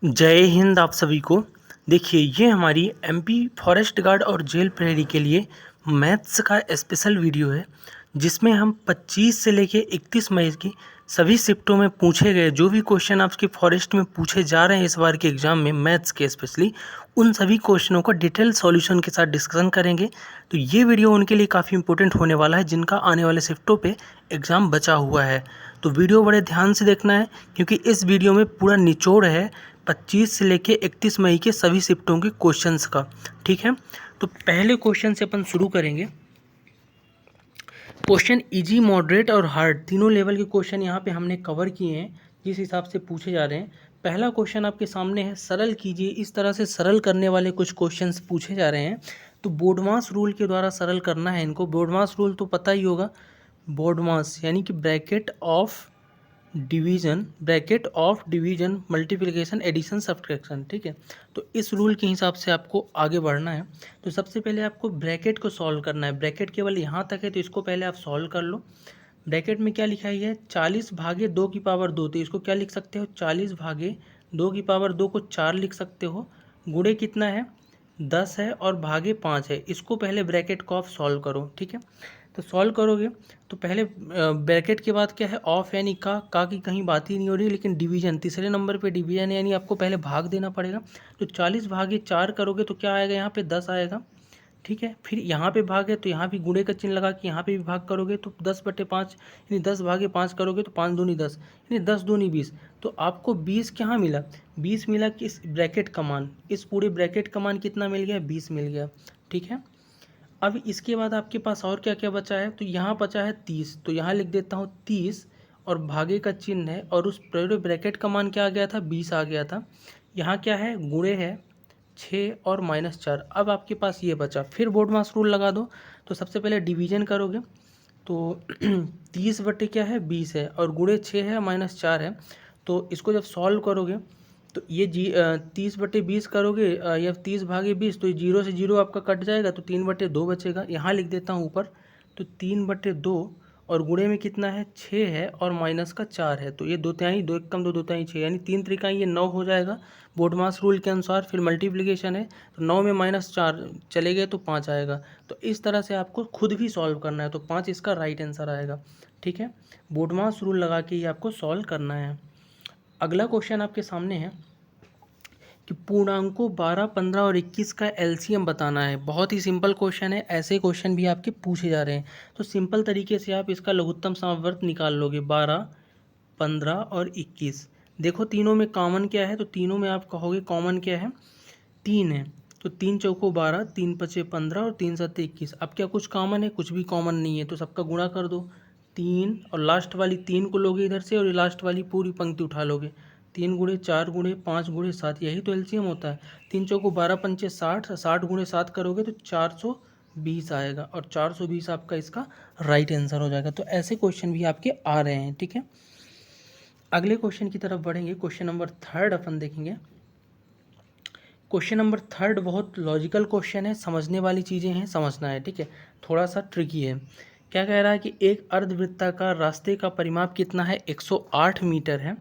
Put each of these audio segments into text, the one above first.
जय हिंद आप सभी को। देखिए ये हमारी एमपी फॉरेस्ट गार्ड और जेल प्रहरी के लिए मैथ्स का स्पेशल वीडियो है जिसमें हम 25 से लेके 31 मई की सभी शिफ्टों में पूछे गए जो भी क्वेश्चन आपके फॉरेस्ट में पूछे जा रहे हैं इस बार के एग्ज़ाम में मैथ्स के स्पेशली उन सभी क्वेश्चनों का डिटेल सॉल्यूशन के साथ डिस्कशन करेंगे। तो ये वीडियो उनके लिए काफ़ी इंपॉर्टेंट होने वाला है जिनका आने वाले शिफ्टों पे एग्ज़ाम बचा हुआ है। तो वीडियो बड़े ध्यान से देखना है क्योंकि इस वीडियो में पूरा निचोड़ है 25 से लेके 31 मई के सभी शिफ्टों के क्वेश्चंस का। ठीक है, तो पहले क्वेश्चन से अपन शुरू करेंगे। क्वेश्चन इजी, मॉडरेट और हार्ड तीनों लेवल के क्वेश्चन यहाँ पे हमने कवर किए हैं जिस हिसाब से पूछे जा रहे हैं। पहला क्वेश्चन आपके सामने है, सरल कीजिए। इस तरह से सरल करने वाले कुछ क्वेश्चंस पूछे जा रहे हैं तो बोडमास रूल के द्वारा सरल करना है इनको। बोडमास रूल तो पता ही होगा, बोडमास यानी कि bracket of division multiplication addition subtraction. ठीक है, तो इस रूल के हिसाब से आपको आगे बढ़ना है। तो सबसे पहले आपको ब्रैकेट को सॉल्व करना है। ब्रैकेट केवल यहाँ तक है तो इसको पहले आप सॉल्व कर लो। ब्रैकेट में क्या लिखा है, 40 भागे 2 की पावर 2, तो इसको क्या लिख सकते हो, 40 भागे 2 की पावर 2 को 4 लिख सकते हो। गुणे कितना है, 10 है और भागे 5 है। इसको पहले ब्रैकेट को आप सॉल्व करो। ठीक है, तो सॉल्व करोगे तो पहले ब्रैकेट के बाद क्या है, ऑफ यानी का की कहीं बात ही नहीं हो रही, लेकिन डिवीजन तीसरे नंबर पे डिवीजन यानी आपको पहले भाग देना पड़ेगा। तो 40 भागे 4 करोगे तो क्या आएगा, यहाँ पे 10 आएगा। ठीक है, फिर यहाँ पे भाग है तो यहाँ भी गुणे का चिन्ह लगा कि यहाँ पे भी भाग करोगे तो 10/5 यानी 10 भागे 5 करोगे तो 5 दूनी 10 यानी 10 दूनी 20। तो आपको 20 क्या मिला, 20 मिला कि इस ब्रैकेट का मान, इस पूरे ब्रैकेट का मान कितना मिल गया, 20 मिल गया। ठीक है, अब इसके बाद आपके पास और क्या क्या बचा है, तो यहाँ बचा है 30, तो यहाँ लिख देता हूँ 30 और भागे का चिन्ह है और उस पूरे ब्रैकेट का मान क्या आ गया था, 20 आ गया था। यहाँ क्या है, गुणे है 6 और -4। अब आपके पास ये बचा, फिर बोर्ड मास रूल लगा दो। तो सबसे पहले डिवीजन करोगे तो 30 बटे क्या है, 20 है और गुणे 6 है -4 है। तो इसको जब सॉल्व करोगे तो ये 30/20 करोगे या 30 भागे 20, तो 0 से 0 आपका कट जाएगा तो 3/2 बचेगा। यहाँ लिख देता हूँ ऊपर, तो 3/2 और गुणे में कितना है, 6 है और माइनस का 4 है। तो ये 2 तिहाई, 2 एकम 2, 2 तिहाई 6 यानी 3 त्रिकाई ये 9 हो जाएगा बोडमास रूल के अनुसार। फिर मल्टीप्लिकेशन है तो 9 में -4 चले गए तो 5 आएगा। तो इस तरह से आपको खुद भी सॉल्व करना है, तो 5 इसका राइट आंसर आएगा। ठीक है, बोडमास रूल लगा के ही आपको सॉल्व करना है। अगला क्वेश्चन आपके सामने है कि पूर्णांकों 12, 15 और 21 का एलसीएम बताना है। बहुत ही सिंपल क्वेश्चन है, ऐसे क्वेश्चन भी आपके पूछे जा रहे हैं। तो सिंपल तरीके से आप इसका लघुत्तम समवर्त निकाल लोगे, 12, 15 और 21। देखो तीनों में कॉमन क्या है, तो तीनों में आप कहोगे कॉमन क्या है, 3 है। तो 3 चौको 12, 3 पचे 15 और 3 सत्ते 21। अब क्या कुछ कॉमन है, कुछ भी कॉमन नहीं है, तो सबका गुणा कर दो। 3 और लास्ट वाली 3 को लोगे इधर से और ये लास्ट वाली पूरी पंक्ति उठा लोगे। 3 गुणे 4 गुणे 5 गुणे 7, यही तो एलसीएम होता है। 3 चौको 12 पंचे 60, 60 गुणे 7 करोगे तो 420 आएगा और 420 आपका इसका राइट आंसर हो जाएगा। तो ऐसे क्वेश्चन भी आपके आ रहे हैं। ठीक है, अगले क्वेश्चन की तरफ बढ़ेंगे। क्वेश्चन नंबर 3 अपन देखेंगे। क्वेश्चन नंबर 3 बहुत लॉजिकल क्वेश्चन है, समझने वाली चीज़ें हैं, समझना है। ठीक है, थोड़ा सा ट्रिकी है। क्या कह रहा है कि एक अर्धवृत्ताकार रास्ते का परिमाप कितना है, 108 मीटर है।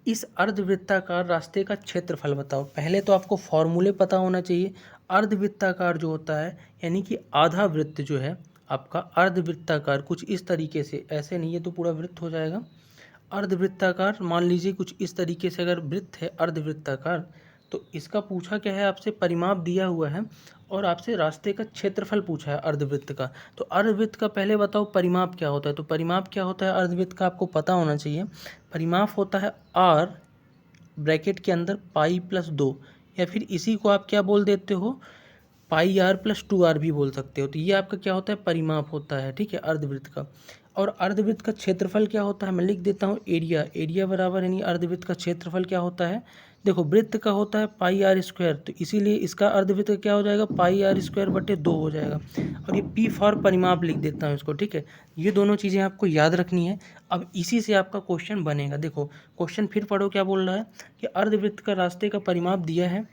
इस अर्धवृत्ताकार रास्ते का क्षेत्रफल बताओ। पहले तो आपको फॉर्मूले पता होना चाहिए। अर्धवृत्ताकार जो होता है यानी कि आधा वृत्त जो है आपका अर्धवृत्ताकार कुछ इस तरीके से, ऐसे नहीं है तो पूरा वृत्त हो जाएगा। अर्धवृत्ताकार मान लीजिए कुछ इस तरीके से अगर वृत्त है अर्धवृत्ताकार, तो इसका पूछा क्या है आपसे, परिमाप दिया हुआ है और आपसे रास्ते का क्षेत्रफल पूछा है अर्धवृत्त का। तो अर्धवृत्त का पहले बताओ परिमाप क्या होता है। तो परिमाप क्या होता है अर्धवृत्त का, आपको पता होना चाहिए। परिमाप होता है आर ब्रैकेट के अंदर π+2, या फिर इसी को आप क्या बोल देते हो, πr+2r भी बोल सकते हो। तो ये आपका क्या होता है, परिमाप होता है। ठीक है, अर्धवृत्त का। और अर्धवृत्त का क्षेत्रफल क्या होता है, मैं लिख देता हूँ एरिया। एरिया बराबर यानी अर्धवृत्त का क्षेत्रफल क्या होता है, देखो वृत्त का होता है πr², तो इसीलिए इसका अर्धवृत्त का क्या हो जाएगा, πr²/2 हो जाएगा। और ये p फॉर परिमाप लिख देता हूँ इसको। ठीक है, ये दोनों चीज़ें आपको याद रखनी है। अब इसी से आपका क्वेश्चन बनेगा। देखो क्वेश्चन फिर पढ़ो, क्या बोल रहा है कि अर्धवृत्त का रास्ते का परिमाप दिया है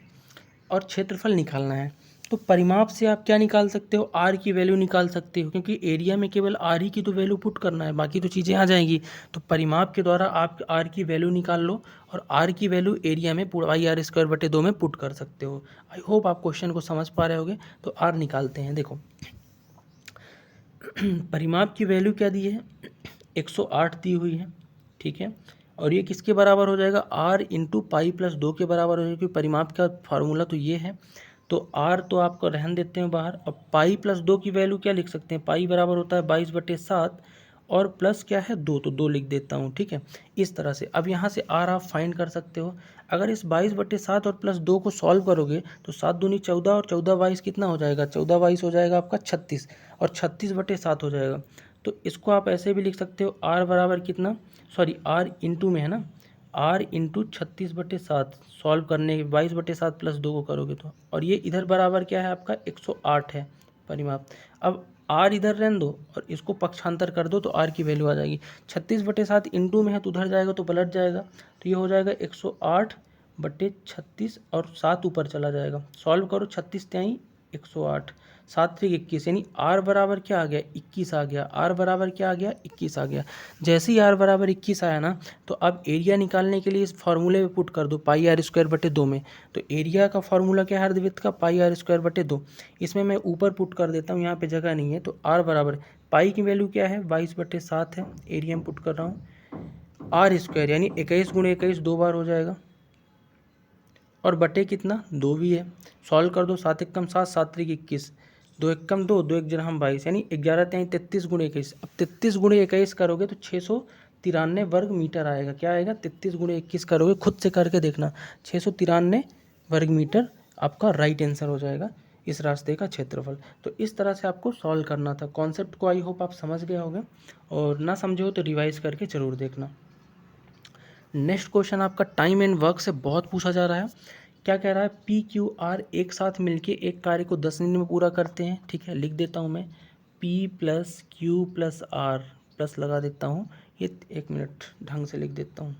और क्षेत्रफल निकालना है। तो परिमाप से आप क्या निकाल सकते हो, आर की वैल्यू निकाल सकते हो, क्योंकि एरिया में केवल आर ही की तो वैल्यू पुट करना है, बाकी तो चीज़ें आ जाएंगी। तो परिमाप के द्वारा आप आर की वैल्यू निकाल लो और आर की वैल्यू एरिया में पूरा IR² 2 में पुट कर सकते हो। आई होप आप क्वेश्चन को समझ पा रहे होगे। तो आर निकालते हैं। देखो परिमाप की वैल्यू क्या दी है, 108 दी हुई है, ठीक है। और ये किसके बराबर हो जाएगा, आर इंटू पाई प्लस 2 के बराबर हो जाएगा, क्योंकि परिमाप का फार्मूला तो ये है। तो आर तो आपको रहन देते हैं बाहर। अब पाई प्लस 2 की वैल्यू क्या लिख सकते हैं, पाई बराबर होता है 22/7 और प्लस क्या है 2, तो 2 लिख देता हूँ, ठीक है। इस तरह से अब यहाँ से आर आप फाइंड कर सकते हो। अगर इस 22/7 और प्लस 2 को सॉल्व करोगे तो 7 दूनी 14 और 14 22 कितना हो जाएगा, 14 22 हो जाएगा आपका 36 और 36/7 हो जाएगा। तो इसको आप ऐसे भी लिख सकते हो, आर बराबर कितना, सॉरी आर इंटू में है ना, आर इंटू 36/7 सॉल्व करने के 22/7 प्लस 2 को करोगे तो, और ये इधर बराबर क्या है आपका 108 है परिमाप। अब आर इधर रहने दो और इसको पक्षांतर कर दो तो आर की वैल्यू आ जाएगी। 36/7 इंटू में है तो उधर जाएगा तो पलट जाएगा, तो ये हो जाएगा 108/36 और 7 ऊपर चला जाएगा। सॉल्व करो, 36 त्याई 108, 7 3 21, यानी आर बराबर क्या आ गया 21 आ गया। आर बराबर क्या आ गया 21 आ गया। जैसे ही आर बराबर 21 आया ना, तो अब एरिया निकालने के लिए इस फॉर्मूले में पुट कर दो πr² 2 में। तो एरिया का फॉर्मूला क्या है अर्धवृत्त का, πr²/2। इसमें मैं ऊपर पुट कर देता हूँ, यहाँ पे जगह नहीं है। तो आर बराबर पाई की वैल्यू क्या है 22/7 है, एरिया में पुट कर रहा हूँ, r² यानी 21 × 21 2 बार हो जाएगा, और बटे कितना 2 भी है। सॉल्व कर दो, 7 एकम 7, 7 3 21, 2 एकम 2, 2 1 हम 22, यानी 11 3 33 × 21। अब 33 × 21 करोगे तो 693 वर्ग मीटर आएगा। क्या आएगा, 33 × 21 करोगे, खुद से करके देखना, 693 वर्ग मीटर आपका राइट आंसर हो जाएगा इस रास्ते का क्षेत्रफल। तो इस तरह से आपको सॉल्व करना था। कॉन्सेप्ट को आई होप आप समझ गए होंगे, और ना समझे हो तो रिवाइज करके ज़रूर देखना। नेक्स्ट क्वेश्चन आपका टाइम एंड वर्क से बहुत पूछा जा रहा है। क्या कह रहा है, पी क्यू आर एक साथ मिलके एक कार्य को 10 दिन में पूरा करते हैं, ठीक है। लिख देता हूँ मैं, P plus Q plus R, plus लगा देता हूँ, ये 1 मिनट ढंग से लिख देता हूँ।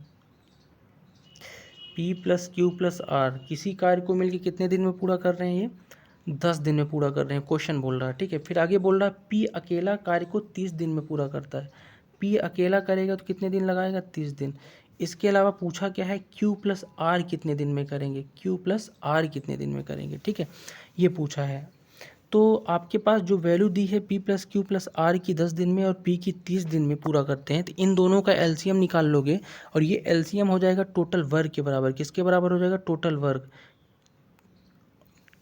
P plus Q plus R किसी कार्य को मिलके कितने दिन में पूरा कर रहे हैं, ये 10 दिन में पूरा कर रहे हैं, क्वेश्चन बोल रहा है, ठीक है। फिर आगे बोल रहा है पी अकेला कार्य को 30 दिन में पूरा करता है। पी अकेला करेगा तो कितने दिन लगाएगा, 30 दिन। इसके अलावा पूछा क्या है, क्यू प्लस आर कितने दिन में करेंगे, क्यू प्लस आर कितने दिन में करेंगे, ठीक है, ये पूछा है। तो आपके पास जो वैल्यू दी है P plus Q plus R की 10 दिन में और पी की 30 दिन में पूरा करते हैं, तो इन दोनों का एलसीएम निकाल लोगे और ये एलसीएम हो जाएगा टोटल वर्क के बराबर। किसके बराबर हो जाएगा, टोटल वर्क,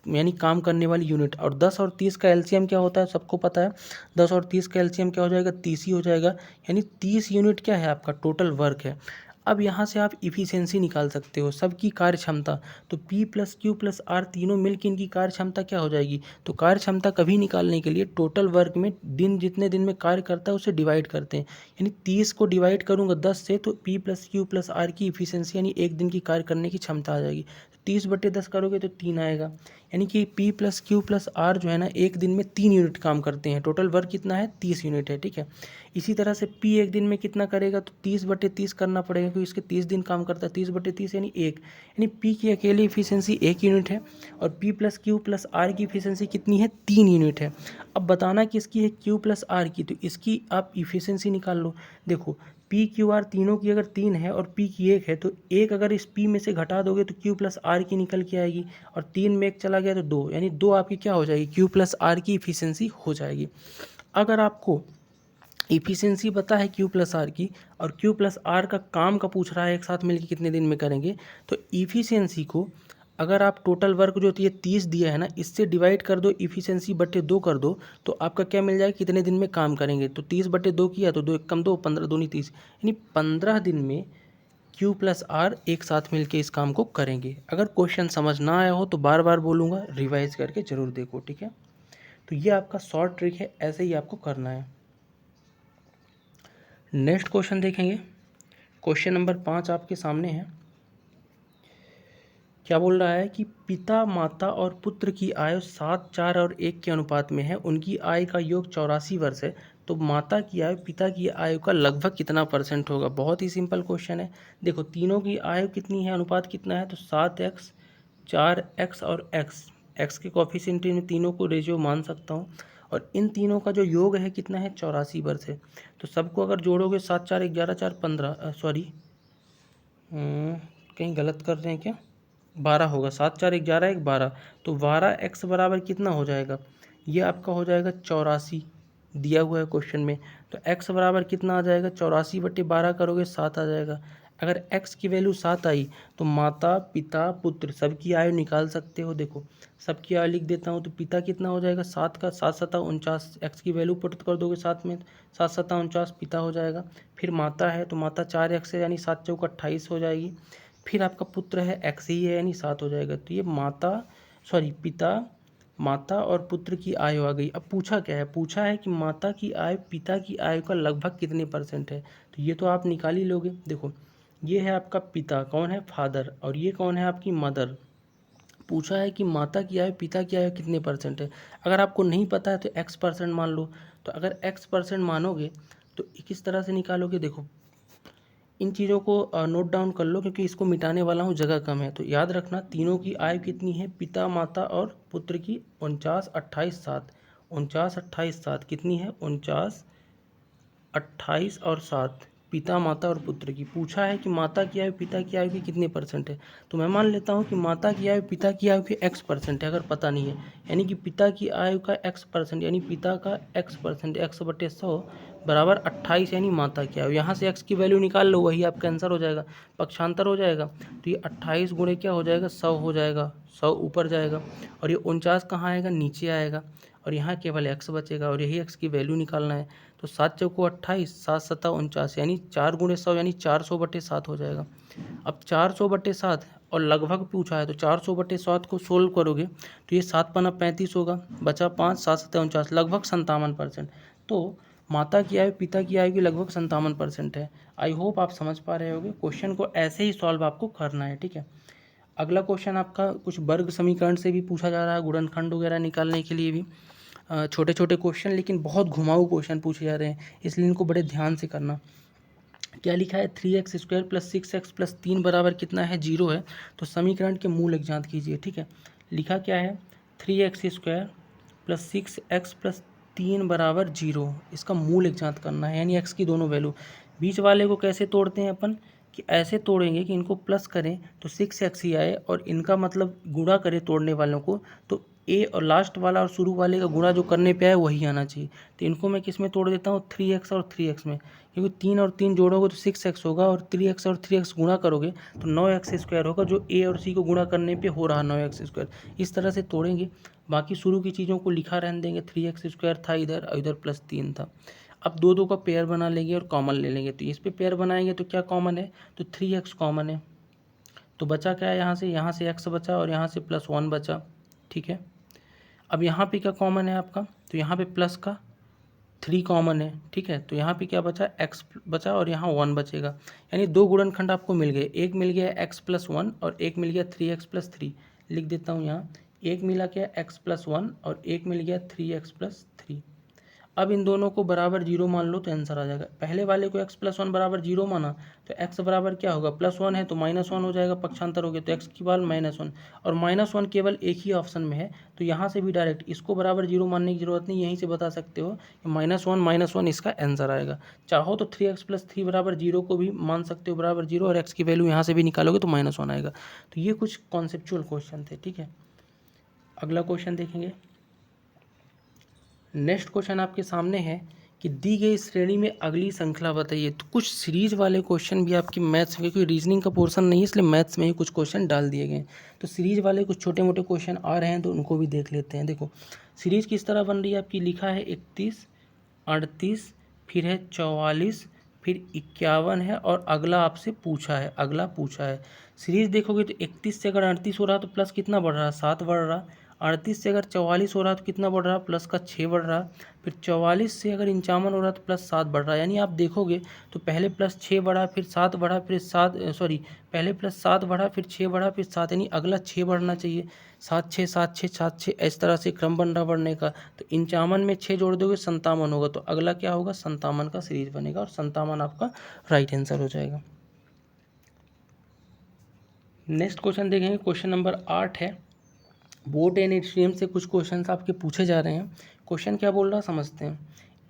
यानी काम करने वाली यूनिट। और 10 और 30 का एलसीएम क्या होता है, सबको पता है। 10 और 30 का एलसीएम क्या हो जाएगा, 30 ही हो जाएगा, यानी 30 यूनिट क्या है आपका टोटल वर्क है। अब यहाँ से आप इफ़िशेंसी निकाल सकते हो, सबकी कार्य क्षमता। तो P plus Q plus R तीनों मिलकर इनकी कार्य क्षमता क्या हो जाएगी। तो कार्य क्षमता कभी निकालने के लिए टोटल वर्क में दिन जितने दिन में कार्य करता है उसे डिवाइड करते हैं, यानी 30 को डिवाइड करूँगा 10 से तो P plus Q plus R की इफ़िशेंसी यानी एक दिन की कार्य करने की क्षमता आ जाएगी। 30/10 करोगे तो 3 आएगा, यानी कि P plus Q plus R जो है ना एक दिन में 3 यूनिट काम करते हैं। टोटल वर्क कितना है 30 यूनिट है, ठीक है। इसी तरह से P एक दिन में कितना करेगा, तो 30/30 करना पड़ेगा क्योंकि इसके 30 दिन काम करता है, 30/30 यानी 1, यानी P की अकेली इफिशियंसी 1 यूनिट है और P plus Q plus R की इफिशियंसी कितनी है 3 यूनिट है। अब बताना किसकी है, Q प्लस आर की, तो इसकी आप इफिशियंसी निकाल लो। देखो पी क्यू आर तीनों की अगर 3 है और P की 1 है तो 1 अगर इस P में से घटा दोगे तो Q प्लस आर की निकल के आएगी, और 3 में 1 चला गया तो 2, यानी 2 आपकी क्या हो जाएगी, Q प्लस आर की इफिशियंसी हो जाएगी। अगर आपको इफिशियंसी पता है Q प्लस आर की और Q प्लस आर का काम का पूछ रहा है एक साथ मिलकर कितने दिन में करेंगे, तो इफिशियंसी को अगर आप टोटल वर्क जो ये 30 दिया है ना इससे डिवाइड कर दो, इफिशियंसी बटे 2 कर दो, तो आपका क्या मिल जाएगा कितने दिन में काम करेंगे। तो 30/2 किया तो 2 1 कम 2, 15 दूनी 30, यानी 15 दिन में Q प्लस आर एक साथ मिलके इस काम को करेंगे। अगर क्वेश्चन समझ ना आया हो तो बार बार बोलूँगा, रिवाइज करके ज़रूर देखो, ठीक है। तो ये आपका शॉर्ट ट्रिक है, ऐसे ही आपको करना है। नेक्स्ट क्वेश्चन देखेंगे, क्वेश्चन नंबर 5 आपके सामने है। क्या बोल रहा है कि पिता माता और पुत्र की आयु 7 4 और 1 के अनुपात में है, उनकी आयु का योग 84 वर्ष है, तो माता की आयु पिता की आयु का लगभग कितना % होगा। बहुत ही सिंपल क्वेश्चन है। देखो तीनों की आयु कितनी है, अनुपात कितना है, तो 7x 4x और x एक्स के कॉफिशिएंट इन तीनों को रेशियो मान सकता हूँ, और इन तीनों का जो योग है कितना है 84 वर्ष है। तो सबको अगर जोड़ोगे 7 4 11 4 15, सॉरी कहीं गलत कर रहे हैं क्या, 12 होगा, 7 4 11 1 12, तो 12 एक्स बराबर कितना हो जाएगा, ये आपका हो जाएगा 84, दिया हुआ है क्वेश्चन में। तो x बराबर कितना आ जाएगा, 84/12 करोगे 7 आ जाएगा। अगर x की वैल्यू 7 आई तो माता पिता पुत्र सबकी आयु निकाल सकते हो। देखो सबकी आयु लिख देता हूँ, तो पिता कितना हो जाएगा 7 का 7 7 49, x की वैल्यू पुट कर दोगे 7 में, 7 7 49 पिता हो जाएगा। फिर माता है तो माता 4x है यानी 7 चौक 28 हो जाएगी। फिर आपका पुत्र है x ही है यानी 7 हो जाएगा। तो ये पिता माता और पुत्र की आयु आ गई। अब पूछा क्या है, पूछा है कि माता की आयु पिता की आयु का लगभग कितने % है। तो ये तो आप निकाल ही लोगे। देखो ये है आपका पिता, कौन है फादर, और ये कौन है आपकी मदर। पूछा है कि माता की आयु पिता की आयु कितने % है। अगर आपको नहीं पता है तो x% मान लो। तो अगर x% मानोगे तो किस तरह से निकालोगे, देखो इन चीज़ों को नोट डाउन कर लो क्योंकि इसको मिटाने वाला हूँ, जगह कम है। तो याद रखना तीनों की आयु कितनी है, पिता माता और पुत्र की 49 28 7, 49 28 7 कितनी है 49 28 और 7, पिता माता और पुत्र की। पूछा है कि माता की आयु पिता की आयु की कितने % है। तो मैं मान लेता हूँ कि माता की आयु पिता की आयु की x% है, अगर पता नहीं है, यानी कि पिता की आयु का x%, यानी पिता का x%, x/100 बराबर 28, यानी माता की आयु। यहाँ से x की वैल्यू निकाल लो, वही आपका आंसर हो जाएगा, पक्षांतर हो जाएगा। तो ये 28 गुणे क्या हो जाएगा 100 हो जाएगा, 100 ऊपर जाएगा, और ये 49 कहाँ आएगा नीचे आएगा, और यहाँ केवल x बचेगा, और यही x की वैल्यू निकालना है। तो 7 चौको 28, 7 7 49, यानी 4 गुणे 100 यानी 400/7 हो जाएगा। अब 400/7 और लगभग पूछा है तो 400/7 को सोल्व करोगे तो ये 7 पन्ना 35 होगा, बचा 5, 7 7 49, लगभग 57%। तो माता की आयु पिता की आयु की लगभग 57% है। आई होप आप समझ पा रहे होगे। क्वेश्चन को ऐसे ही सॉल्व आपको करना है, ठीक है। अगला क्वेश्चन आपका कुछ वर्ग समीकरण से भी पूछा जा रहा है, गुणनखंड वगैरह निकालने के लिए भी छोटे छोटे क्वेश्चन, लेकिन बहुत घुमाऊ क्वेश्चन पूछे जा रहे हैं, इसलिए इनको बड़े ध्यान से करना। क्या लिखा है 3x² + 6x + 3 बराबर कितना है 0 है। तो समीकरण के मूल ज्ञात कीजिए, ठीक है। लिखा क्या है 3x² + 6x + 3 बराबर 0, इसका मूल ज्ञात करना है, यानी x की दोनों वैल्यू। बीच वाले को कैसे तोड़ते हैं अपन, कि ऐसे तोड़ेंगे कि इनको प्लस करें तो 6x ही आए, और इनका मतलब गुणा करें तोड़ने वालों को तो ए, और लास्ट वाला और शुरू वाले का गुणा जो करने पे आए वही आना चाहिए। तो इनको मैं किस में तोड़ देता हूँ 3x और 3x में, क्योंकि 3 और 3 जोड़ोगे तो 6x होगा, और 3x और 3x गुणा करोगे तो 9x² होगा, जो ए और सी को गुणा करने पे हो रहा 9x²। इस तरह से तोड़ेंगे। बाकी शुरू की चीज़ों को लिखा रहने देंगे, 3x² था इधर, और इधर +3 था। अब दो दो का पेयर बना लेंगे और कॉमन ले लेंगे। तो इस पे पेयर बनाएंगे तो क्या कॉमन है, तो 3x कॉमन है, तो बचा क्या है यहाँ से x बचा, और यहाँ से +1 बचा, ठीक है। अब यहाँ पे क्या कॉमन है आपका, तो यहाँ पे प्लस का 3 कॉमन है, ठीक है। तो यहाँ पे क्या बचा x बचा, और यहाँ 1 बचेगा, यानी दो गुणनखंड आपको मिल गए, एक मिल गया x + 1 और एक मिल गया 3x + 3। लिख देता हूँ यहाँ, एक मिला क्या x + 1 और एक मिल गया 3x + 3। अब इन दोनों को बराबर 0 मान लो तो आंसर आ जाएगा। पहले वाले को x + 1 बराबर 0 माना तो x बराबर क्या होगा, +1 है तो -1 हो जाएगा, पक्षांतर हो गया तो x की वैल्यू -1, और -1 केवल एक ही ऑप्शन में है, तो यहाँ से भी डायरेक्ट इसको बराबर 0 मानने की जरूरत नहीं, यहीं से बता सकते हो कि -1 इसका आंसर आएगा। चाहो तो 3x + 3 बराबर 0 को भी मान सकते हो बराबर 0, और x की वैल्यू यहाँ से भी निकालोगे तो -1 आएगा। तो ये कुछ कॉन्सेप्चुअल क्वेश्चन थे, ठीक है। अगला क्वेश्चन देखेंगे। नेक्स्ट क्वेश्चन आपके सामने है कि दी गई श्रेणी में अगली श्रृंखला बताइए। तो कुछ सीरीज वाले क्वेश्चन भी आपकी मैथ्स में, क्योंकि रीजनिंग का पोर्शन नहीं है इसलिए मैथ्स में ही कुछ क्वेश्चन डाल दिए गए। तो सीरीज वाले कुछ छोटे मोटे क्वेश्चन आ रहे हैं तो उनको भी देख लेते हैं। देखो सीरीज किस तरह बन रही है आपकी, लिखा है 31 38 फिर है 44 फिर 51 है, और अगला आपसे पूछा है, अगला पूछा है। सीरीज देखोगे तो 31 से अगर 38 हो रहा तो प्लस कितना बढ़ रहा, 7 बढ़ रहा। 38 से अगर 44 हो रहा तो कितना बढ़ रहा, प्लस का 6 बढ़ रहा। फिर 44 से अगर 51 हो रहा तो +7 बढ़ रहा। यानी आप देखोगे तो पहले +6 बढ़ा फिर 7 बढ़ा फिर पहले +7 बढ़ा फिर 6 बढ़ा फिर 7, यानी अगला 6 बढ़ना चाहिए। 7 6 7 6 7 6 इस तरह से क्रम बन रहा बढ़ने का। तो 51 में 6 जोड़ दोगे 57 होगा, तो अगला क्या होगा 57 का सीरीज बनेगा, और 57 आपका राइट आंसर हो जाएगा। नेक्स्ट क्वेश्चन देखेंगे, क्वेश्चन नंबर 8 है। बोट एंड स्ट्रीम से कुछ क्वेश्चंस आपके पूछे जा रहे हैं। क्वेश्चन क्या बोल रहा है समझते हैं।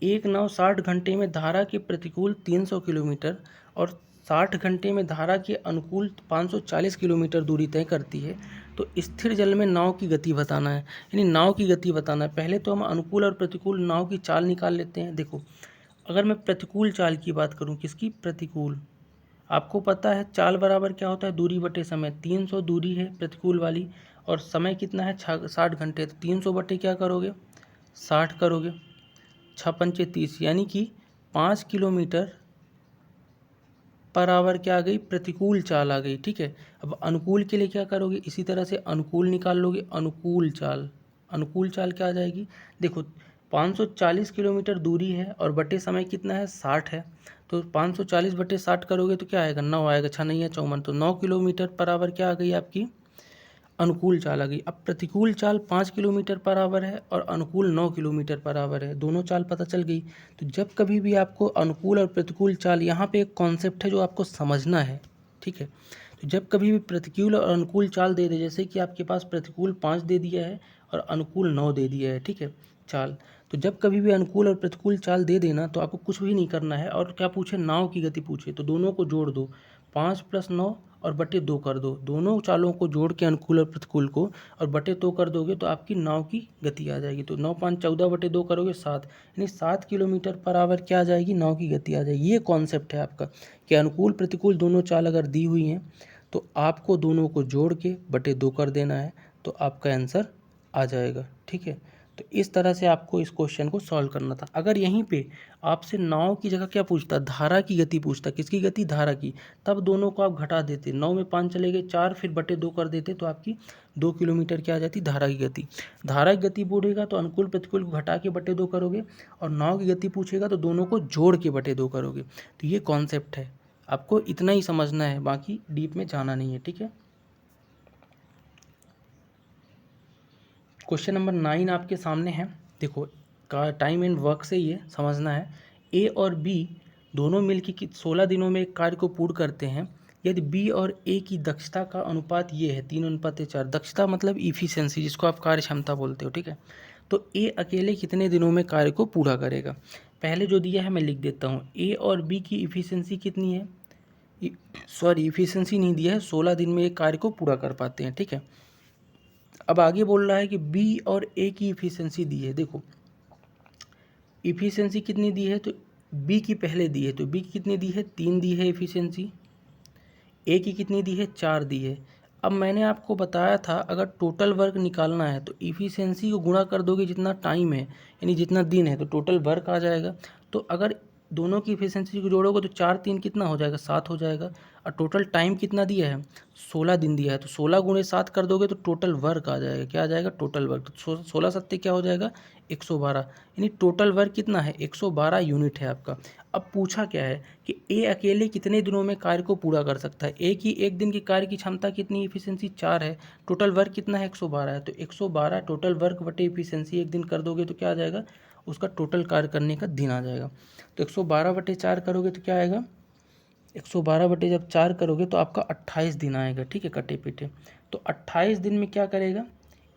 एक नाव 60 घंटे में धारा के प्रतिकूल 300 किलोमीटर और 60 घंटे में धारा के अनुकूल 540 किलोमीटर दूरी तय करती है। तो स्थिर जल में नाव की गति बताना है, यानी नाव की गति बताना है। पहले तो हम अनुकूल और प्रतिकूल नाव की चाल निकाल लेते हैं। देखो, अगर मैं प्रतिकूल चाल की बात करूं, किसकी? प्रतिकूल। आपको पता है चाल बराबर क्या होता है? दूरी बटे समय। 300 दूरी है प्रतिकूल वाली और समय कितना है? 60 घंटे। तो 300 बटे क्या करोगे? 60 करोगे। 6 पंचे 30, यानी कि 5 किलोमीटर पर आवर क्या आ गई? प्रतिकूल चाल आ गई। ठीक है, अब अनुकूल के लिए क्या करोगे? इसी तरह से अनुकूल निकाल लोगे। अनुकूल चाल, अनुकूल चाल क्या आ जाएगी? देखो, 540 किलोमीटर दूरी है और बटे समय कितना है? 60 है। तो 540 बटे 60 करोगे तो क्या आएगा? 9 आएगा। 6 नहीं है 54, तो 9 किलोमीटर पर आवर क्या आ गई आपकी? अनुकूल चाल आ गई। अब प्रतिकूल चाल 5 किलोमीटर पर आवर है और अनुकूल 9 किलोमीटर पर आवर है, दोनों चाल पता चल गई। तो जब कभी भी आपको अनुकूल और प्रतिकूल चाल, यहाँ पे एक कॉन्सेप्ट है जो आपको समझना है। ठीक है, तो जब कभी भी प्रतिकूल और अनुकूल चाल दे दे, जैसे कि आपके पास प्रतिकूल 5 दे दिया है और अनुकूल 9 दे दिया है, ठीक है, चाल, तो जब कभी भी अनुकूल और प्रतिकूल चाल दे देना तो आपको कुछ भी नहीं करना है। और क्या पूछे? नाव की गति पूछे, तो दोनों को जोड़ दो। 5 + 9 और बटे 2 कर दो। दोनों चालों को जोड़ के अनुकूल और प्रतिकूल को और बटे 2 कर दोगे तो आपकी नाव की गति आ जाएगी। तो 9 5 14 बटे 2 करोगे 7, यानी 7 किलोमीटर पर आवर क्या आ जाएगी? नाव की गति आ जाएगी। ये कॉन्सेप्ट है आपका कि अनुकूल प्रतिकूल दोनों चाल अगर दी हुई हैं तो आपको दोनों को जोड़ के बटे 2 कर देना है, तो आपका आंसर आ जाएगा। ठीक है, तो इस तरह से आपको इस क्वेश्चन को सॉल्व करना था। अगर यहीं पे आपसे नाव की जगह क्या पूछता? धारा की गति पूछता। किसकी गति? धारा की। तब दोनों को आप घटा देते। 9 में 5 चले गए 4, फिर बटे 2 कर देते तो आपकी 2 किलोमीटर क्या आ जाती? धारा की गति। धारा की गति बोलेगा तो अनुकूल प्रतिकूल को घटा के बटे 2 करोगे और नाव की गति पूछेगा तो दोनों को जोड़ के बटे 2 करोगे। तो ये कॉन्सेप्ट है, आपको इतना ही समझना है, बाकी डीप में जाना नहीं है। ठीक है, क्वेश्चन नंबर 9 आपके सामने है। देखो, का टाइम एंड वर्क से ये समझना है। ए और बी दोनों मिलकर 16 दिनों में एक कार्य को पूर्ण करते हैं यदि बी और ए की दक्षता का अनुपात ये है 3:4। दक्षता मतलब इफिशियंसी, जिसको आप कार्य क्षमता बोलते हो। ठीक है, तो ए अकेले कितने दिनों में कार्य को पूरा करेगा? पहले जो दिया है मैं लिख देता हूँ। ए और बी की इफिशियंसी कितनी है? सॉरी, इफिशियंसी नहीं दिया है, 16 दिन में एक कार्य को पूरा कर पाते हैं। ठीक है, अब आगे बोल रहा है कि बी और ए की इफिशियंसी दी है। देखो, इफिशियंसी कितनी दी है? तो बी की पहले दी है, तो बी की कितनी दी है? 3 दी है इफिशियंसी। ए की कितनी दी है? 4 दी है। अब मैंने आपको बताया था अगर टोटल वर्क निकालना है तो इफिशियंसी को गुणा कर दोगे जितना टाइम है, यानी जितना दिन है, तो टोटल वर्क आ जाएगा। तो अगर दोनों की इफिशियंसी को जोड़ोगे तो 4 3 कितना हो जाएगा? 7 हो जाएगा। और टोटल टाइम कितना दिया है? 16 दिन दिया है, तो 16 × 7 कर दोगे तो टोटल वर्क आ जाएगा। क्या आ जाएगा? Total work. तो 16 सत्ते क्या हो जाएगा? 112, यानी टोटल वर्क कितना है? 112 यूनिट है आपका। अब पूछा क्या है कि ए अकेले कितने दिनों में कार्य को पूरा कर सकता है? ए की एक दिन की कार्य की क्षमता कितनी? इफिशियंसी 4 है। टोटल वर्क कितना है? 112 है। तो 112 टोटल वर्क बटे इफिशियंसी एक दिन कर दोगे तो क्या आ जाएगा? उसका टोटल कार्य करने का दिन आ जाएगा। तो 112 बटे 4 करोगे तो क्या आएगा? 112 बटे जब 4 करोगे तो आपका 28 दिन आएगा। ठीक है, कटे पिटे। तो 28 दिन में क्या करेगा?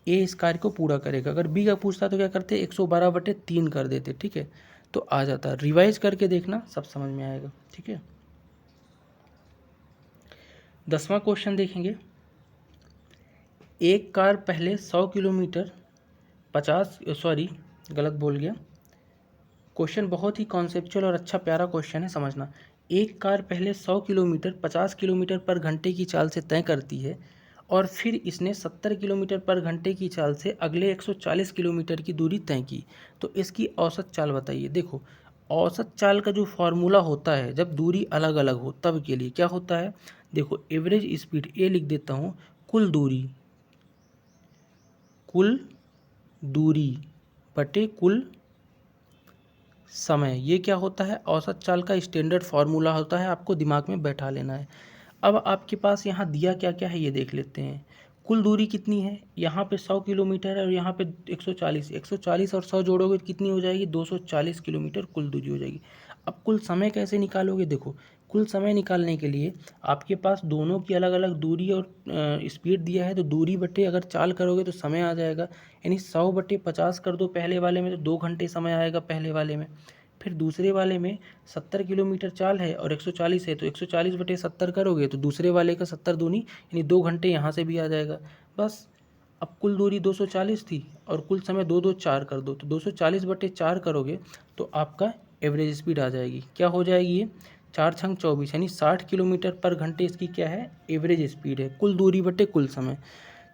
ए इस कार्य को पूरा करेगा। अगर बी का पूछता तो क्या करते? 112 बटे 3 कर देते। ठीक है, तो आ जाता। रिवाइज करके देखना, सब समझ में आएगा। ठीक है, 10वां क्वेश्चन देखेंगे। एक कार पहले 100 किलोमीटर 50 सॉरी गलत बोल गया। क्वेश्चन बहुत ही कॉन्सेप्चुअल और अच्छा प्यारा क्वेश्चन है, समझना। एक कार पहले 100 किलोमीटर 50 किलोमीटर पर घंटे की चाल से तय करती है और फिर इसने 70 किलोमीटर पर घंटे की चाल से अगले 140 किलोमीटर की दूरी तय की, तो इसकी औसत चाल बताइए। देखो, औसत चाल का जो फॉर्मूला होता है जब दूरी अलग अलग हो तब के लिए क्या होता है? देखो, एवरेज स्पीड ए लिख देता हूँ, कुल दूरी बटे कुल समय, ये क्या होता है? औसत चाल का स्टैंडर्ड फार्मूला होता है, आपको दिमाग में बैठा लेना है। अब आपके पास यहाँ दिया क्या क्या है ये देख लेते हैं। कुल दूरी कितनी है? यहाँ पे 100 किलोमीटर है और यहाँ पे 140। 140 और 100 जोड़ोगे तो कितनी हो जाएगी? 240 किलोमीटर कुल दूरी हो जाएगी। अब कुल समय कैसे निकालोगे? देखो, कुल समय निकालने के लिए आपके पास दोनों की अलग अलग दूरी और स्पीड दिया है, तो दूरी बटे अगर चाल करोगे तो समय आ जाएगा, यानी 100/50 कर दो पहले वाले में तो 2 घंटे समय आएगा पहले वाले में। फिर दूसरे वाले में 70 किलोमीटर चाल है और 140 है, तो 140/70 करोगे तो दूसरे वाले का 70 दूनी यानी 2 घंटे यहाँ से भी आ जाएगा। बस अब कुल दूरी 240 थी और कुल समय 2-2-4 कर दो, तो 240/4 करोगे तो आपका एवरेज स्पीड आ जाएगी। क्या हो जाएगी ये? 4 छंग 24 यानी 60 किलोमीटर पर घंटे इसकी क्या है? एवरेज स्पीड है, कुल दूरी बटे कुल समय।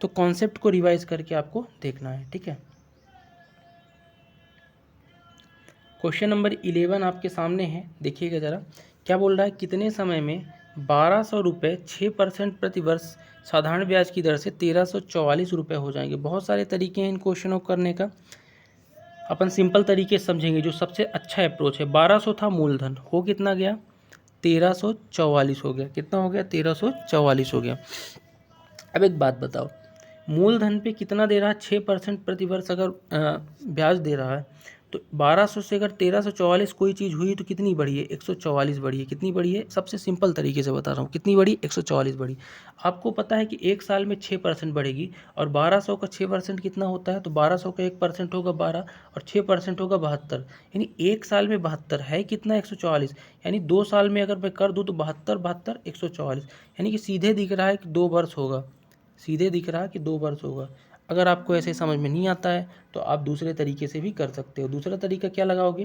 तो कॉन्सेप्ट को रिवाइज करके आपको देखना है, ठीक है। क्वेश्चन नंबर 11 आपके सामने है, देखिएगा ज़रा क्या बोल रहा है। कितने समय में 1200 रुपये 6% प्रतिवर्ष साधारण ब्याज की दर से 1344 रुपये हो जाएंगे। बहुत सारे तरीके हैं इन क्वेश्चनों को करने का, अपन सिंपल तरीके से समझेंगे जो सबसे अच्छा अप्रोच है। 1200 था मूलधन, हो कितना गया? 1344 हो गया। कितना हो गया? 1344 हो गया। अब एक बात बताओ, मूलधन पे कितना दे रहा है? 6% प्रतिवर्ष अगर ब्याज दे रहा है, तो 1200 से अगर 1344 कोई चीज़ हुई तो कितनी बढ़ी है? 144 बढ़ी है। कितनी बढ़ी है? सबसे सिंपल तरीके से बता रहा हूँ, कितनी बढ़ी? 144 बढ़ी। आपको पता है कि एक साल में 6% बढ़ेगी और 1200 का 6% कितना होता है? तो 1200 का 1% होगा 12 और 6% होगा 72, यानी एक साल में 72 है कितना? 144, यानी 2 साल में अगर मैं कर दूँ तो 72 72 144, यानी कि सीधे दिख रहा है कि 2 वर्ष होगा, सीधे दिख रहा है कि 2 वर्ष होगा। अगर आपको ऐसे समझ में नहीं आता है तो आप दूसरे तरीके से भी कर सकते हो। दूसरा तरीका क्या लगाओगे?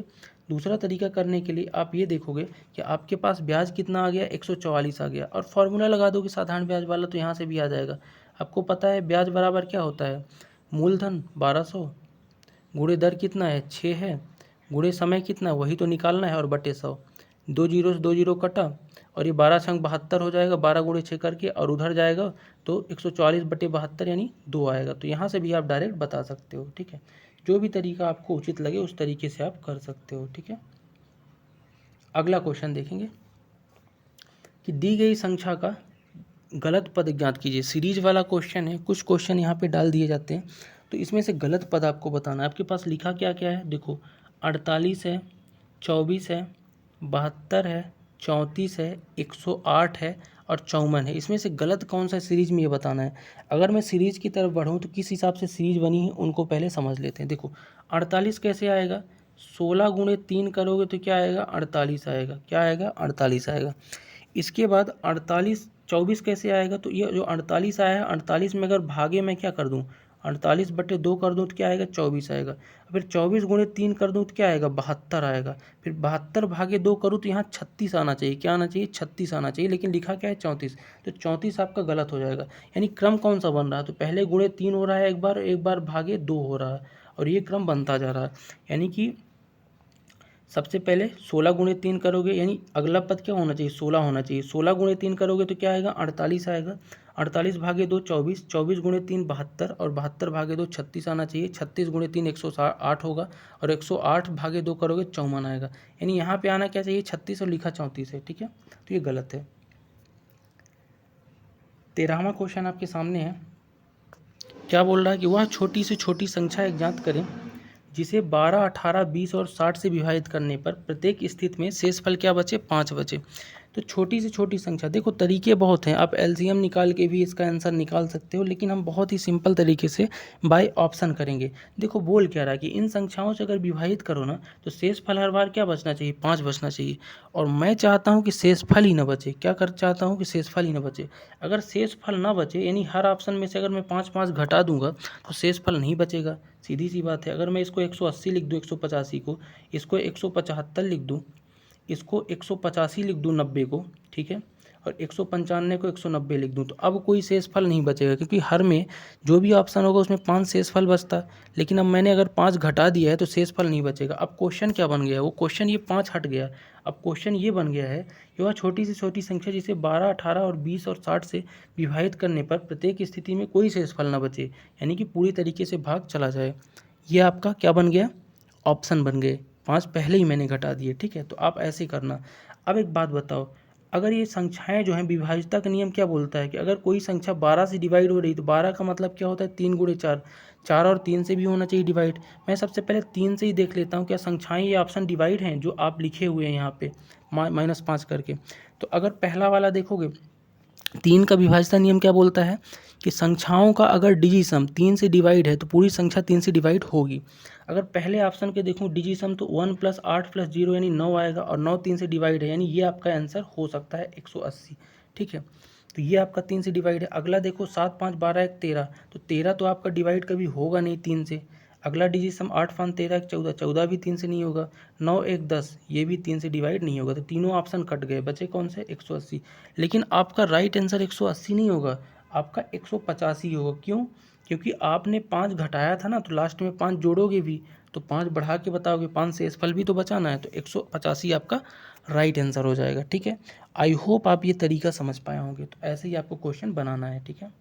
दूसरा तरीका करने के लिए आप ये देखोगे कि आपके पास ब्याज कितना आ गया? 144 आ गया, और फॉर्मूला लगा दोगे साधारण ब्याज वाला, तो यहाँ से भी आ जाएगा। आपको पता है ब्याज बराबर क्या होता है? मूलधन 1200 गुणे दर कितना है? 6 है, गुणे समय कितना, वही तो निकालना है, और बटे 100। 2 जीरो से 2 जीरो कटा और ये 12 छंग 72 हो जाएगा, 12 गुणे 6 करके, और उधर जाएगा तो 144/72 यानी 2 आएगा। तो यहाँ से भी आप डायरेक्ट बता सकते हो, ठीक है। जो भी तरीका आपको उचित लगे उस तरीके से आप कर सकते हो, ठीक है। अगला क्वेश्चन देखेंगे कि दी गई संख्या का गलत पद ज्ञात कीजिए। सीरीज वाला क्वेश्चन है, कुछ क्वेश्चन यहाँ पे डाल दिए जाते हैं, तो इसमें से गलत पद आपको बताना है। आपके पास लिखा क्या क्या है? देखो 48 है, 24 है, 72 है, 34 है, 108 है और 54 है। इसमें से गलत कौन सा सीरीज में ये बताना है। अगर मैं सीरीज की तरफ बढ़ूँ तो किस हिसाब से सीरीज बनी है उनको पहले समझ लेते हैं। देखो 48 कैसे आएगा? 16 गुणे 3 करोगे तो क्या आएगा? 48 आएगा। क्या आएगा? 48 आएगा। इसके बाद 48 24 कैसे आएगा? तो ये जो 48 आया है, 48 में अगर भागे मैं क्या कर दूं? 48/2 कर दूं तो क्या आएगा? 24 आएगा। फिर 24 गुणे 3 कर दूं तो क्या आएगा? 72 आएगा। फिर 72 भागे 2 करूँ तो यहाँ 36 आना चाहिए। क्या आना चाहिए? 36 आना चाहिए, लेकिन लिखा क्या है? 34। तो 34 आपका गलत हो जाएगा। यानी क्रम कौन सा बन रहा है? तो पहले गुणे 3 हो रहा है एक बार भागे 2 हो रहा है, और ये क्रम बनता जा रहा है। यानी कि सबसे पहले 16 गुणे 3 करोगे, यानी अगला पद क्या होना चाहिए? 16 होना चाहिए। 16 गुणे 3 करोगे तो क्या आएगा? 48 आएगा। 48 भागे 2 24, 24 गुणे 3 72 और 72 भागे 2 36 आना चाहिए। 36 गुणे 3 108 होगा और 108 भागे 2 करोगे 54 आएगा। यानी यहाँ पे आना क्या चाहिए? 36 और लिखा 34 है, ठीक है। तो ये गलत है। 13वां क्वेश्चन आपके सामने है। क्या बोल रहा है कि वह छोटी से छोटी संख्या एक ज्ञात करें जिसे 12, 18, 20 और 60 से विभाजित करने पर प्रत्येक स्थिति में शेष फल क्या बचे? 5 बचे। तो छोटी से छोटी संख्या, देखो तरीके बहुत हैं, आप एलसीएम निकाल के भी इसका आंसर निकाल सकते हो, लेकिन हम बहुत ही सिंपल तरीके से बाय ऑप्शन करेंगे। देखो बोल क्या रहा है कि इन संख्याओं से अगर विभाजित करो ना तो शेष फल हर बार क्या बचना चाहिए? 5 बचना चाहिए। और मैं चाहता हूँ कि शेष फल ही ना बचे। क्या कर चाहता हूँ? कि शेष फल ही ना बचे। अगर शेष फल ना बचे यानी हर ऑप्शन में से अगर मैं 5-5 घटा दूंगा तो शेष फल नहीं बचेगा। सीधी सी बात है। अगर मैं इसको 180 लिख दूँ 185 को, इसको 175 लिख दूँ, इसको 185 लिख दूँ 90 को, ठीक है, और 195 को 190 लिख दूँ, तो अब कोई शेष फल नहीं बचेगा, क्योंकि हर में जो भी ऑप्शन होगा उसमें 5 शेष फल बचता है। लेकिन अब मैंने अगर 5 घटा दिया है तो शेष फल नहीं बचेगा। अब क्वेश्चन क्या बन गया है? वो क्वेश्चन ये 5 हट गया। अब क्वेश्चन ये बन गया है कि वह छोटी से छोटी संख्या जिसे 12, 18 और 20 और 60 से विभाजित करने पर प्रत्येक स्थिति में कोई शेष फल ना बचे, यानी कि पूरी तरीके से भाग चला जाए। ये आपका क्या बन गया? ऑप्शन बन गए। 5 पहले ही मैंने घटा दिए, ठीक है। तो आप ऐसे करना। अब एक बात बताओ, अगर ये संख्याएं जो हैं, विभाज्यता का नियम क्या बोलता है कि अगर कोई संख्या 12 से डिवाइड हो रही तो 12 का मतलब क्या होता है 3 गुणे 4, 4 और 3 से भी होना चाहिए डिवाइड। मैं सबसे पहले 3 से ही देख लेता हूँ क्या संख्याएं ये ऑप्शन डिवाइड हैं जो आप लिखे हुए हैं यहाँ पे -5 करके। तो अगर पहला वाला देखोगे 3 का विभाज्यता नियम क्या बोलता है कि संख्याओं का अगर डिजिसम 3 से डिवाइड है तो पूरी संख्या 3 से डिवाइड होगी। अगर पहले ऑप्शन के देखूं डिजिसम तो 1 + 8 + 0 यानी 9 आएगा और 9 3 से डिवाइड है यानी ये आपका आंसर हो सकता है 180। ठीक है, तो ये आपका 3 से डिवाइड है। अगला देखो 7 5 12 1 13, तो 13 तो आपका डिवाइड कभी होगा नहीं 3 से। अगला डिजिसम 8 5 13 1 14, 14 भी 3 से नहीं होगा। 9 1 10, ये भी 3 से डिवाइड नहीं होगा। तो तीनों ऑप्शन कट गए, बचे कौन से 180। लेकिन आपका राइट आंसर 180 नहीं होगा, आपका 185 होगा। क्यों? क्योंकि आपने 5 घटाया था ना, तो लास्ट में 5 जोड़ोगे भी तो 5 बढ़ा के बताओगे, 5 से फल भी तो बचाना है, तो 185 आपका राइट आंसर हो जाएगा। ठीक है, आई होप आप ये तरीका समझ पाए होंगे। तो ऐसे ही आपको क्वेश्चन बनाना है। ठीक है,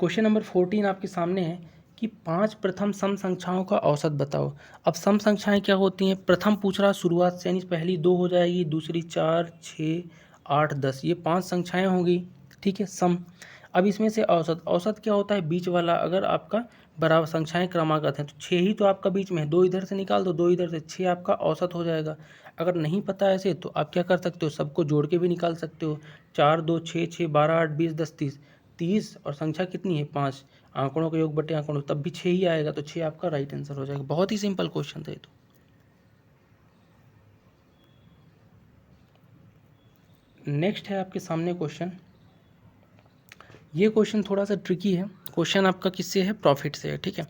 क्वेश्चन नंबर 14 आपके सामने है कि 5 प्रथम सम संख्याओं का औसत बताओ। अब सम संख्याएं क्या होती हैं? प्रथम पूछ रहा शुरुआत से, यानी पहली 2 हो जाएगी, दूसरी 4 6 8 10, ये 5 संख्याएं होंगी। ठीक है, सम। अब इसमें से औसत, औसत क्या होता है? बीच वाला। अगर आपका बराबर संख्याएं क्रमागत हैं तो 6 ही तो आपका बीच में है, 2 इधर से निकाल दो, 2 इधर से, 6 आपका औसत हो जाएगा। अगर नहीं पता ऐसे तो आप क्या कर सकते हो, सबको जोड़ के भी निकाल सकते हो। 4 2 6 6 12 8 20 10 30, 30 और संख्या कितनी है 5, आंकड़ों का योग बटे आंकड़ों, तब भी 6 ही आएगा, तो 6 आपका राइट आंसर हो जाएगा। बहुत ही सिंपल क्वेश्चन था ये तो। नेक्स्ट है आपके सामने क्वेश्चन। ये क्वेश्चन थोड़ा सा ट्रिकी है। क्वेश्चन आपका किससे है? प्रॉफिट से है। ठीक है,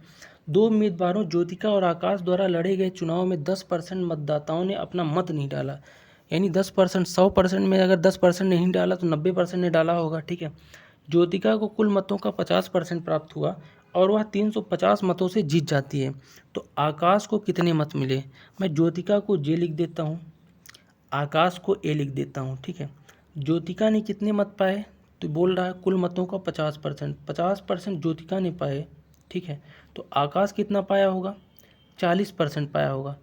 2 उम्मीदवारों ज्योतिका और आकाश द्वारा लड़े गए चुनाव में 10% मतदाताओं ने अपना मत नहीं डाला। यानी 10%, 100% में अगर 10% नहीं डाला तो 90% ने डाला होगा। ठीक है, ज्योतिका को कुल मतों का 50% प्राप्त हुआ और वह 350 मतों से जीत जाती है, तो आकाश को कितने मत मिले? मैं ज्योतिका को जे लिख देता हूँ, आकाश को ए लिख देता हूँ। ठीक है, ज्योतिका ने कितने मत पाए? तो बोल रहा है कुल मतों का 50%, 50% ज्योतिका ने पाए। ठीक है, तो आकाश कितना पाया होगा? 40% पाया होगा।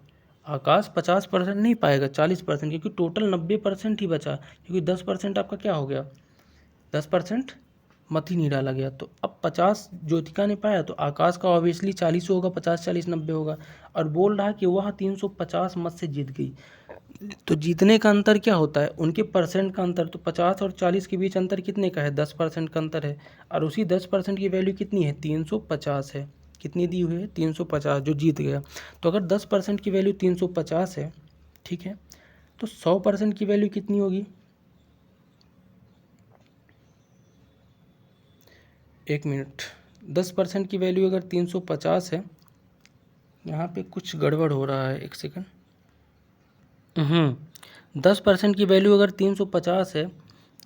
आकाश 50% नहीं पाएगा, 40%, क्योंकि टोटल 90% ही बचा, क्योंकि 10% आपका क्या हो गया, 10% मत ही नहीं डाला गया। तो अब 50 ज्योतिका ने पाया तो आकाश का ऑब्वियसली 40 होगा, 50 40 90 होगा। और बोल रहा है कि वह 350 मत से जीत गई। तो जीतने का अंतर क्या होता है? उनके परसेंट का अंतर। तो 50 और 40 के बीच अंतर कितने का है? 10% का अंतर है। और उसी 10% की वैल्यू कितनी है? 350 है। कितनी दी हुई है? 350, जो जीत गया। तो अगर 10% की वैल्यू 350 है, ठीक है, तो 100% की वैल्यू कितनी होगी? एक मिनट, 10% की वैल्यू अगर 350 है, यहाँ पे कुछ गड़बड़ हो रहा है, एक सेकंड। 10% की वैल्यू अगर 350 है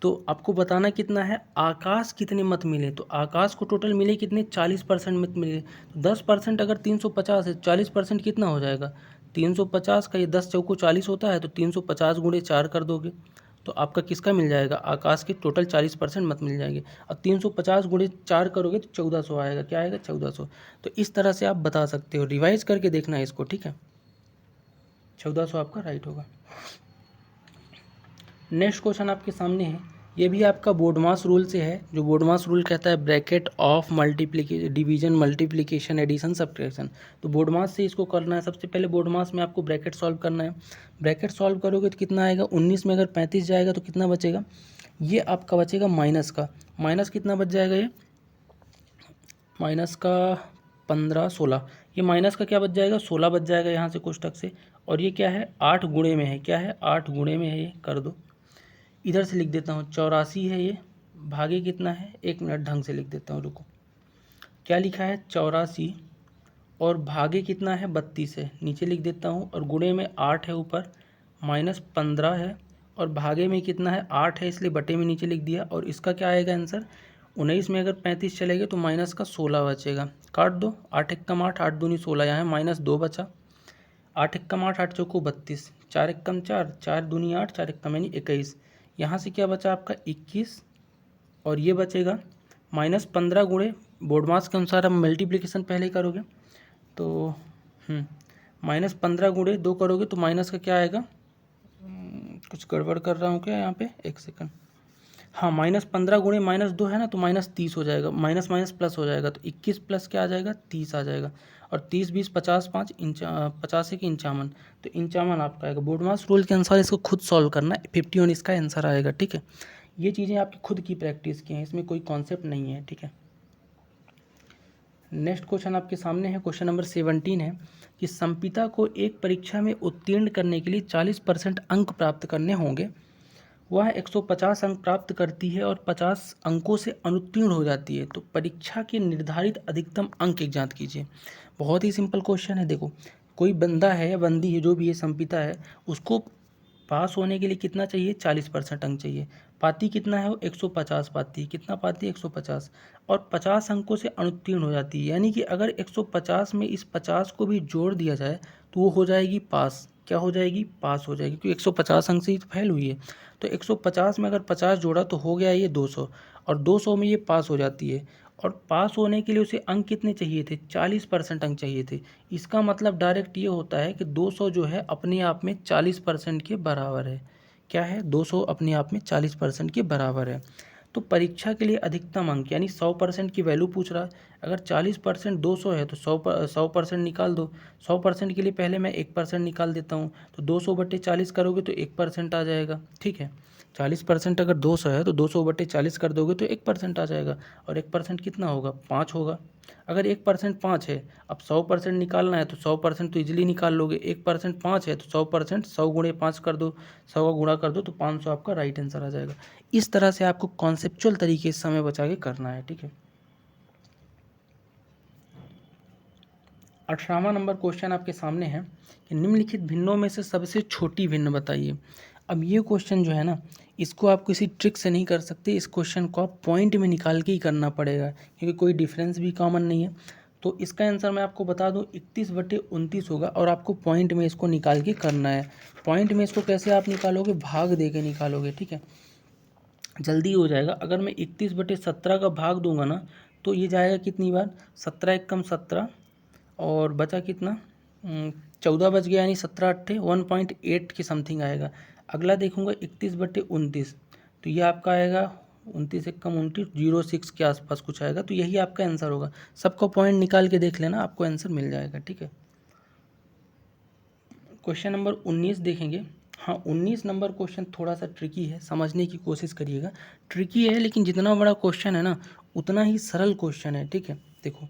तो आपको बताना कितना है, आकाश कितने मत मिले। तो आकाश को टोटल मिले कितने? 40% मत मिले। 10% अगर 350 है, 40% कितना हो जाएगा? 350 का ये 10 चौको 40 होता है, तो 350 गुणे 4 कर दोगे तो आपका किसका मिल जाएगा? आकाश के टोटल 40% मत मिल जाएंगे। और 350 गुणे 4 करोगे तो 1400 आएगा। क्या आएगा? 1400। तो इस तरह से आप बता सकते हो, रिवाइज करके देखना है इसको। ठीक है, 1400 आपका राइट होगा। नेक्स्ट क्वेश्चन आपके सामने है, ये भी आपका बोर्डमास रूल से है। जो बोर्डमास रूल कहता है bracket of multiplication, division, multiplication, addition, subtraction. तो बोर्डमास से इसको करना है। सबसे पहले बोर्डमास में आपको ब्रैकेट सॉल्व करना है। ब्रैकेट सॉल्व करोगे तो कितना आएगा? 19 में अगर 35 जाएगा तो कितना बचेगा? ये आपका बचेगा माइनस का। माइनस कितना बच जाएगा? ये माइनस का 15 16, ये माइनस का क्या बच जाएगा? 16 बच जाएगा यहाँ से कोष्टक से। और ये क्या है? 8 गुणे में है। क्या है? 8 गुणे में है। ये कर दो, इधर से लिख देता हूँ 84 है ये, भागे कितना है? एक मिनट ढंग से लिख देता हूँ, रुको। क्या लिखा है? 84 और भागे कितना है? 32 है, नीचे लिख देता हूँ। और गुणे में 8 है ऊपर, माइनस 15 है और भागे में कितना है? 8 है, इसलिए बटे में नीचे लिख दिया। और इसका क्या आएगा आंसर? 19 में अगर 35 चलेगा तो माइनस का 16 बचेगा। काट दो, 8 एकम 8, 8 दूनी 16, यहाँ माइनस 2 बचा। 8 एकम 8, 8 चौको 32, 4 एकम 4, 4 दूनी 8, 4 एकम यानी 21। यहाँ से क्या बचा आपका? 21। और ये बचेगा -15 गुणे, बोर्डमास के अनुसार हम मल्टीप्लिकेशन पहले करोगे तो -15 गुणे 2 करोगे तो माइनस का क्या आएगा? कुछ गड़बड़ कर रहा हूँ क्या यहाँ पे, एक सेकंड। हाँ, -15 गुणे -2 है ना, तो -30 हो जाएगा, माइनस माइनस प्लस हो जाएगा, तो 21 प्लस क्या आ जाएगा, 30 आ जाएगा। और 30 20 50 5 50 एक 51, तो 51 आपका आएगा। बोर्डमास रूल के अनुसार इसको खुद सॉल्व करना है, 51 इसका आंसर आएगा, ठीक है। ये चीज़ें आपकी खुद की प्रैक्टिस की हैं, इसमें कोई कॉन्सेप्ट नहीं है, ठीक है। नेक्स्ट क्वेश्चन आपके सामने है, क्वेश्चन नंबर 17 है कि संपिता को एक परीक्षा में उत्तीर्ण करने के लिए 40% अंक प्राप्त करने होंगे। वह 150 अंक प्राप्त करती है और 50 अंकों से अनुत्तीर्ण हो जाती है, तो परीक्षा के निर्धारित अधिकतम अंक एक ज्ञात कीजिए। बहुत ही सिंपल क्वेश्चन है। देखो, कोई बंदा है या बंदी है, जो भी ये संपिता है, उसको पास होने के लिए कितना चाहिए, 40% अंक चाहिए। पाती कितना है वो, 150 पाती है। कितना पाती है, 150। और 50 अंकों से अनुत्तीर्ण हो जाती है, यानी कि अगर 150 में इस 50 को भी जोड़ दिया जाए तो वो हो जाएगी पास। क्या हो जाएगी, पास हो जाएगी, क्योंकि 150 अंक से ही तो फेल हुई है। तो 150 में अगर 50 जोड़ा तो हो गया ये 200, और 200 में ये पास हो जाती है। और पास होने के लिए उसे अंक कितने चाहिए थे, 40% अंक चाहिए थे। इसका मतलब डायरेक्ट ये होता है कि 200 जो है अपने आप में 40% के बराबर है। क्या है, 200 अपने आप में 40% के बराबर है। तो परीक्षा के लिए अधिकतम अंक यानी 100% की वैल्यू पूछ रहा है। अगर 40% 200 है तो 100% निकाल दो। 100% के लिए पहले मैं 1% निकाल देता हूँ, तो 200/40 करोगे तो 1% आ जाएगा, ठीक है। 40% अगर 200 है तो 200/40 कर दोगे तो 1% आ जाएगा, और 1% कितना होगा, 5 होगा। अगर 1% 5 है, अब 100% निकालना है तो 100% तो ईजिली निकाल लोगे। 1% 5 है तो 100%, 100 गुणे 5 कर दो, 100 का गुणा कर दो, तो 500 आपका राइट आंसर आ जाएगा। इस तरह से आपको कॉन्सेप्चुअल तरीके से समय बचा के करना है, ठीक है। 18वां नंबर क्वेश्चन आपके सामने है कि निम्नलिखित भिन्नों में से सबसे छोटी भिन्न बताइए। अब ये क्वेश्चन जो है ना, इसको आप किसी ट्रिक से नहीं कर सकते, इस क्वेश्चन को आप पॉइंट में निकाल के ही करना पड़ेगा, क्योंकि कोई डिफरेंस भी कॉमन नहीं है। तो इसका आंसर मैं आपको बता दूं, 31/29 होगा, और आपको पॉइंट में इसको निकाल के करना है। पॉइंट में इसको कैसे आप निकालोगे, भाग दे के निकालोगे, ठीक है, जल्दी हो जाएगा। अगर मैं 31/17 का भाग दूंगा ना, तो ये जाएगा कितनी बार, 17 एकम 17, और बचा कितना, 14 बच गया, यानी 17 अट्ठे 1.8 के समथिंग आएगा। अगला देखूंगा 31/29, तो ये आपका आएगा 29 एकम 29, 06 के आसपास कुछ आएगा, तो यही आपका आंसर होगा। सबको पॉइंट निकाल के देख लेना, आपको आंसर मिल जाएगा, ठीक है। क्वेश्चन नंबर 19 देखेंगे। हाँ, 19 नंबर क्वेश्चन थोड़ा सा ट्रिकी है, समझने की कोशिश करिएगा। ट्रिकी है, लेकिन जितना बड़ा क्वेश्चन है ना, उतना ही सरल क्वेश्चन है, ठीक है। देखो,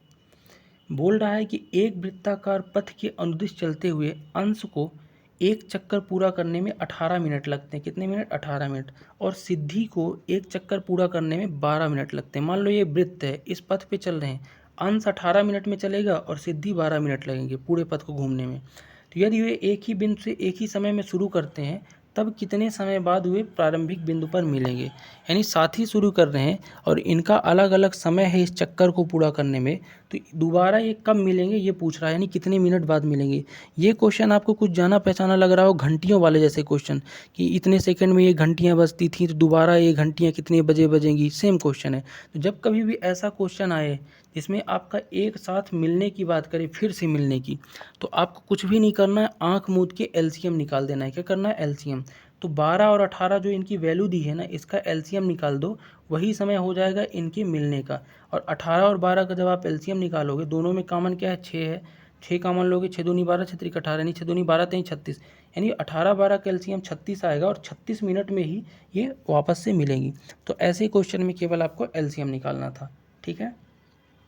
बोल रहा है कि एक वृत्ताकार पथ के अनुदिश चलते हुए अंश को एक चक्कर पूरा करने में 18 मिनट लगते हैं। कितने मिनट, 18 मिनट। और सिद्धि को एक चक्कर पूरा करने में 12 मिनट लगते हैं। मान लो ये वृत्त है, इस पथ पे चल रहे हैं, अंश 18 मिनट में चलेगा और सिद्धि 12 मिनट लगेंगे पूरे पथ को घूमने में। तो यदि वे एक ही बिंदु से एक ही समय में शुरू करते हैं, तब कितने समय बाद वे प्रारंभिक बिंदु पर मिलेंगे। यानी साथ ही शुरू कर रहे हैं और इनका अलग अलग समय है इस चक्कर को पूरा करने में, तो दोबारा ये कब मिलेंगे ये पूछ रहा है, यानी कितने मिनट बाद मिलेंगे। ये क्वेश्चन आपको कुछ जाना पहचाना लग रहा हो, घंटियों वाले जैसे क्वेश्चन, कि इतने सेकंड में ये घंटियाँ बजती थी तो दोबारा ये घंटियाँ कितने बजे बजेंगी, सेम क्वेश्चन है। तो जब कभी भी ऐसा क्वेश्चन आए जिसमें आपका एक साथ मिलने की बात करें, फिर से मिलने की, तो आपको कुछ भी नहीं करना है, आंख मूंद के एलसीएम निकाल देना है। क्या करना है, एलसीएम। तो 12 और 18 जो इनकी वैल्यू दी है ना, इसका एलसीएम निकाल दो, वही समय हो जाएगा इनके मिलने का। और 18 और 12 का जब आप एलसीएम निकालोगे, दोनों में कॉमन क्या है, 6 है, 6 कॉमन लोगे, 6 दूनी 12, 6 त्रिक 18, यानी 6 दूनी 12 3 36, यानी 18-12 का एलसीएम 36 आएगा, और 36 मिनट में ही ये वापस से मिलेंगी। तो ऐसे क्वेश्चन में केवल आपको एलसीएम निकालना था, ठीक है।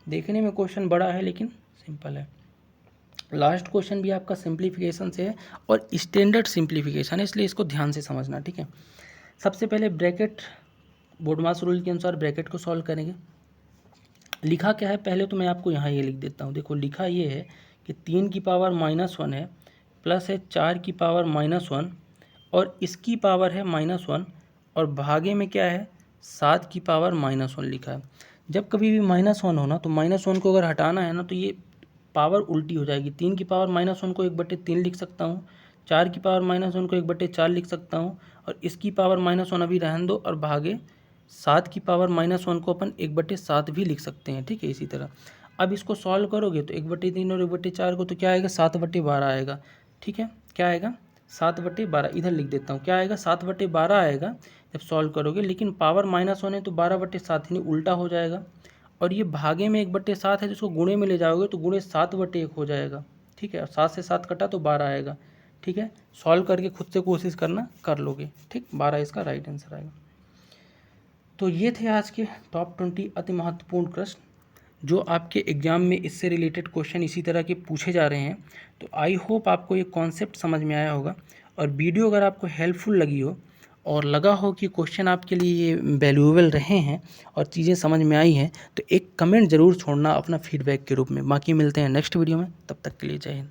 देखने में क्वेश्चन बड़ा है लेकिन सिंपल है। लास्ट क्वेश्चन भी आपका सिंप्लीफिकेशन से है और स्टैंडर्ड सिंप्लीफिकेशन है, इसलिए इसको ध्यान से समझना, ठीक है। सबसे पहले ब्रैकेट, बोर्डमास रूल के अनुसार ब्रैकेट को सॉल्व करेंगे। लिखा क्या है, पहले तो मैं आपको यहाँ ये लिख देता हूँ। देखो, लिखा ये है कि 3 की पावर -1 है, प्लस है 4 की पावर -1, और इसकी पावर है -1, और भागे में क्या है, 7 की पावर -1 लिखा है। जब कभी भी -1 हो ना, तो -1 को अगर हटाना है ना, तो ये पावर उल्टी हो जाएगी। 3 की पावर -1 को 1/3 लिख सकता हूँ, 4 की पावर -1 को 1/4 लिख सकता हूँ, और इसकी पावर -1 अभी रहने दो, और भागे 7 की पावर -1 को अपन 1/7 भी लिख सकते हैं, ठीक है। इसी तरह अब इसको सॉल्व करोगे तो 1/3 और 1/4 को, तो क्या आएगा, 7/12 आएगा, ठीक है। क्या आएगा, 7/12 इधर लिख देता हूँ, क्या आएगा 7/12 आएगा जब सॉल्व करोगे, लेकिन पावर माइनस होने तो 12/7 यानी उल्टा हो जाएगा। और ये भागे में 1/7 है, जिसको गुणे में ले जाओगे तो गुणे 7/1 हो जाएगा, ठीक है। और 7 से 7 कटा तो 12 आएगा, ठीक है। सॉल्व करके खुद से कोशिश करना, कर लोगे, ठीक। 12 इसका राइट आंसर आएगा। तो ये थे आज के टॉप 20 अति महत्वपूर्ण प्रश्न जो आपके एग्ज़ाम में इससे रिलेटेड क्वेश्चन इसी तरह के पूछे जा रहे हैं। तो आई होप आपको ये कॉन्सेप्ट समझ में आया होगा, और वीडियो अगर आपको हेल्पफुल लगी हो और लगा हो कि क्वेश्चन आपके लिए वैल्यूएबल रहे हैं और चीज़ें समझ में आई हैं, तो एक कमेंट ज़रूर छोड़ना अपना फीडबैक के रूप में। बाकी मिलते हैं नेक्स्ट वीडियो में, तब तक के लिए जय हिंद।